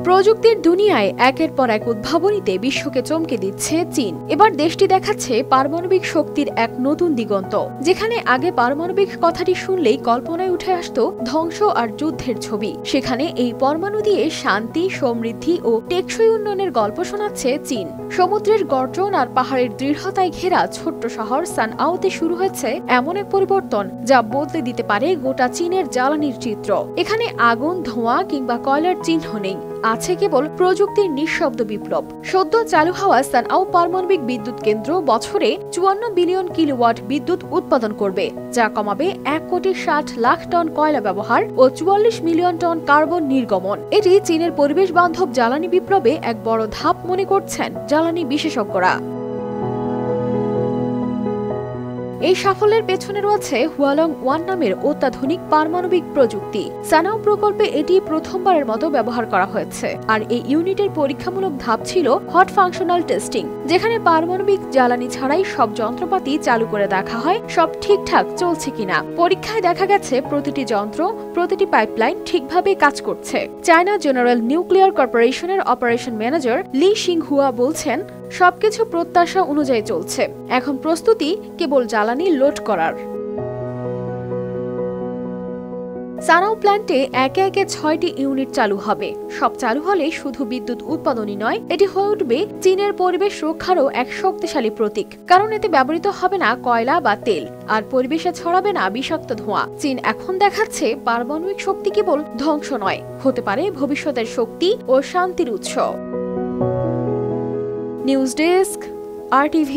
প্রযুক্তির দুনিয়ায় একের পর এক উদ্ভাবনীতে বিশ্বকে চমকে দিচ্ছে চীন। এবার দেশটি দেখাচ্ছে পারমাণবিক শক্তির এক নতুন দিগন্ত। যেখানে আগে পারমাণবিক কথাটি শুনলেই কল্পনায় উঠে আসতো ধ্বংস আর যুদ্ধের ছবি, সেখানে এই পরমাণু দিয়ে শান্তি, সমৃদ্ধি ও টেকসই উন্নয়নের গল্প শোনাচ্ছে চীন। সমুদ্রের গর্জন আর পাহাড়ের দৃঢ়তায় ঘেরা ছোট্ট শহর সানআওতে শুরু হয়েছে এমন এক পরিবর্তন যা বদলে দিতে পারে গোটা চীনের জ্বালানির চিত্র। এখানে আগুন, ধোঁয়া কিংবা কয়লার চিহ্ন নেই, আছে কেবল প্রযুক্তির নিঃশব্দ বিপ্লব। সদ্য চালু হওয়া সানআও পারমাণবিক বিদ্যুৎ কেন্দ্র বছরে 54 বিলিয়ন কিলোওয়াট বিদ্যুৎ উৎপাদন করবে, যা কমাবে 1,60,00,000 টন কয়লা ব্যবহার ও 44 মিলিয়ন টন কার্বন নির্গমন। এটি চীনের পরিবেশ বান্ধব জ্বালানি বিপ্লবে এক বড় ধাপ মনে করছেন জ্বালানি বিশেষজ্ঞরা। এই সাফল্যের পেছনে রয়েছে হুয়ালং 1 নামের অত্যাধুনিক পারমাণবিক প্রযুক্তি। সানআও প্রকল্পে এটি প্রথমবারের মতো ব্যবহার করা হয়েছে, আর এই ইউনিটের পরীক্ষামূলক ধাপ ছিল হট ফাংশনাল টেস্টিং, যেখানে পারমাণবিক জ্বালানি ছাড়াই সব যন্ত্রপাতি চালু করে দেখা হয় সব ঠিকঠাক চলছে কিনা। পরীক্ষায় দেখা গেছে প্রতিটি যন্ত্র, প্রতিটি পাইপলাইন ঠিকভাবে কাজ করছে। চায়না জেনারেল নিউক্লিয়ার কর্পোরেশনের অপারেশন ম্যানেজার লি সিংহুয়া বলছেন, সবকিছু প্রত্যাশা অনুযায়ী চলছে, এখন প্রস্তুতি কেবল জ্বালানি লোড করার। সানআও প্ল্যান্টে একে একে 6টি ইউনিট চালু হবে। সব চালু হলে শুধু বিদ্যুৎ উৎপাদনই নয়, এটি হয়ে উঠবে চীনের পরিবেশ রক্ষারও এক শক্তিশালী প্রতীক। কারণ এতে ব্যবহৃত হবে না কয়লা বা তেল, আর পরিবেশে ছড়াবে না বিষাক্ত ধোঁয়া। চীন এখন দেখাচ্ছে পারমাণবিক শক্তি কেবল ধ্বংস নয়, হতে পারে ভবিষ্যতের শক্তি ও শান্তির উৎস। News desk, RTV।